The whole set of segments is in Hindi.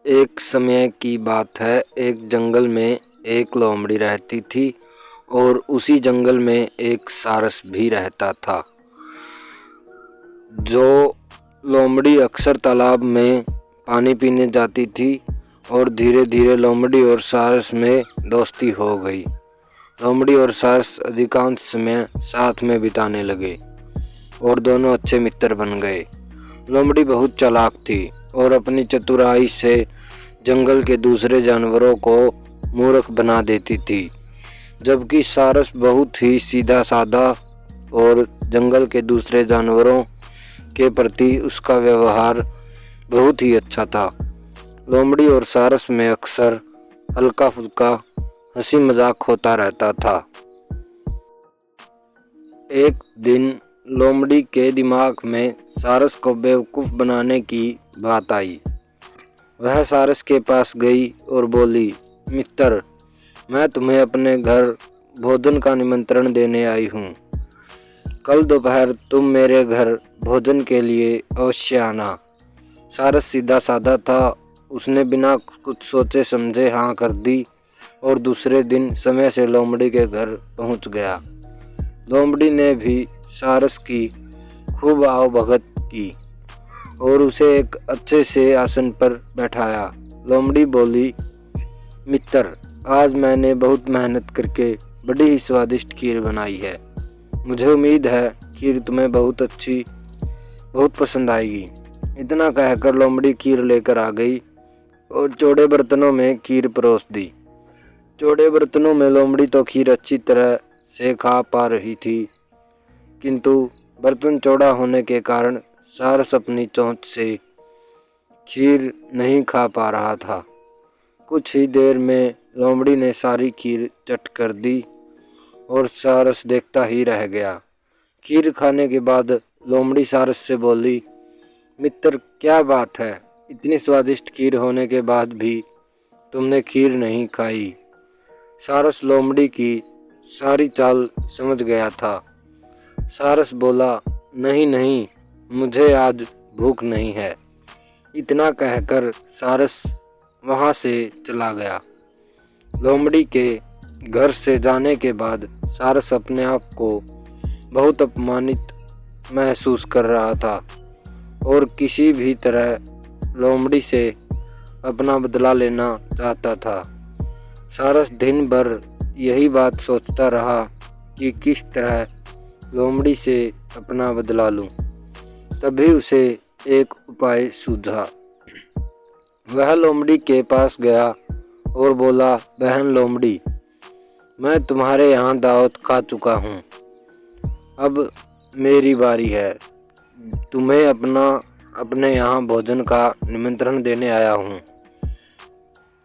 एक समय की बात है। एक जंगल में एक लोमड़ी रहती थी और उसी जंगल में एक सारस भी रहता था। जो लोमड़ी अक्सर तालाब में पानी पीने जाती थी और धीरे धीरे लोमड़ी और सारस में दोस्ती हो गई। लोमड़ी और सारस अधिकांश समय साथ में बिताने लगे और दोनों अच्छे मित्र बन गए। लोमड़ी बहुत चालाक थी और अपनी चतुराई से जंगल के दूसरे जानवरों को मूर्ख बना देती थी, जबकि सारस बहुत ही सीधा साधा और जंगल के दूसरे जानवरों के प्रति उसका व्यवहार बहुत ही अच्छा था। लोमड़ी और सारस में अक्सर हल्का फुल्का हंसी मजाक होता रहता था। एक दिन लोमड़ी के दिमाग में सारस को बेवकूफ़ बनाने की बात आई। वह सारस के पास गई और बोली, मित्र, मैं तुम्हें अपने घर भोजन का निमंत्रण देने आई हूँ। कल दोपहर तुम मेरे घर भोजन के लिए अवश्य आना। सारस सीधा साधा था। उसने बिना कुछ सोचे समझे हाँ कर दी और दूसरे दिन समय से लोमड़ी के घर पहुँच गया। लोमड़ी ने भी सारस की खूब आवभगत की और उसे एक अच्छे से आसन पर बैठाया। लोमड़ी बोली, मित्र, आज मैंने बहुत मेहनत करके बड़ी ही स्वादिष्ट खीर बनाई है। मुझे उम्मीद है खीर तुम्हें बहुत पसंद आएगी। इतना कहकर लोमड़ी खीर लेकर आ गई और चौड़े बर्तनों में खीर परोस दी। चौड़े बर्तनों में लोमड़ी तो खीर अच्छी तरह से खा पा रही थी, किंतु बर्तन चौड़ा होने के कारण सारस अपनी चोंच से खीर नहीं खा पा रहा था। कुछ ही देर में लोमड़ी ने सारी खीर चट कर दी और सारस देखता ही रह गया। खीर खाने के बाद लोमड़ी सारस से बोली, मित्र, क्या बात है, इतनी स्वादिष्ट खीर होने के बाद भी तुमने खीर नहीं खाई। सारस लोमड़ी की सारी चाल समझ गया था। सारस बोला, नहीं नहीं, मुझे आज भूख नहीं है। इतना कहकर सारस वहाँ से चला गया। लोमड़ी के घर से जाने के बाद सारस अपने आप को बहुत अपमानित महसूस कर रहा था और किसी भी तरह लोमड़ी से अपना बदला लेना चाहता था। सारस दिन भर यही बात सोचता रहा कि किस तरह लोमड़ी से अपना बदला लूं। तभी उसे एक उपाय सूझा। वह लोमड़ी के पास गया और बोला, बहन लोमड़ी, मैं तुम्हारे यहाँ दावत खा चुका हूँ। अब मेरी बारी है। तुम्हें अपने यहाँ भोजन का निमंत्रण देने आया हूँ।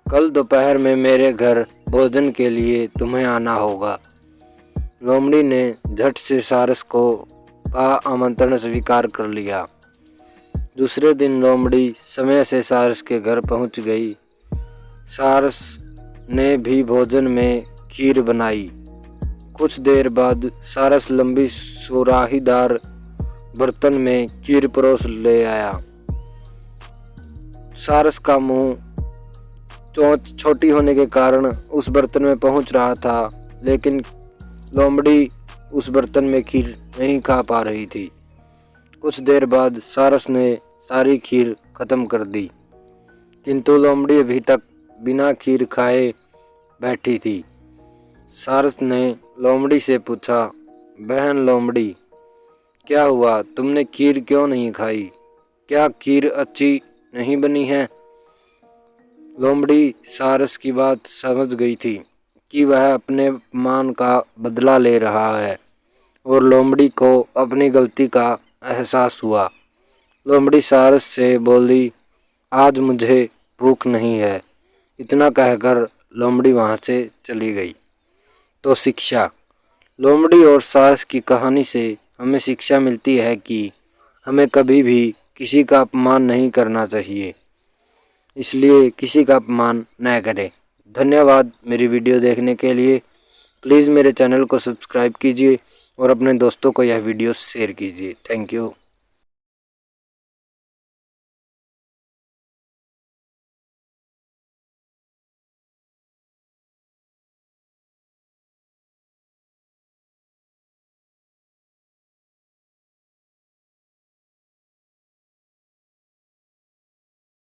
कल दोपहर में मेरे घर भोजन के लिए तुम्हें आना होगा। लोमड़ी ने झट से सारस का आमंत्रण स्वीकार कर लिया। दूसरे दिन लोमड़ी समय से सारस के घर पहुंच गई। सारस ने भी भोजन में खीर बनाई। कुछ देर बाद सारस लंबी सुराहीदार बर्तन में खीर परोस ले आया। सारस का मुंह चोंच छोटी होने के कारण उस बर्तन में पहुंच रहा था, लेकिन लोमड़ी उस बर्तन में खीर नहीं खा पा रही थी। कुछ देर बाद सारस ने सारी खीर खत्म कर दी, किंतु लोमड़ी अभी तक बिना खीर खाए बैठी थी। सारस ने लोमड़ी से पूछा, बहन लोमड़ी, क्या हुआ, तुमने खीर क्यों नहीं खाई? क्या खीर अच्छी नहीं बनी है? लोमड़ी सारस की बात समझ गई थी कि वह अपने अपमान का बदला ले रहा है और लोमड़ी को अपनी गलती का एहसास हुआ। लोमड़ी सारस से बोली, आज मुझे भूख नहीं है। इतना कहकर लोमड़ी वहाँ से चली गई। तो शिक्षा। लोमड़ी और सारस की कहानी से हमें शिक्षा मिलती है कि हमें कभी भी किसी का अपमान नहीं करना चाहिए, इसलिए किसी का अपमान न करें। धन्यवाद मेरी वीडियो देखने के लिए। प्लीज़ मेरे चैनल को सब्सक्राइब कीजिए और अपने दोस्तों को यह वीडियो शेयर कीजिए। Thank you.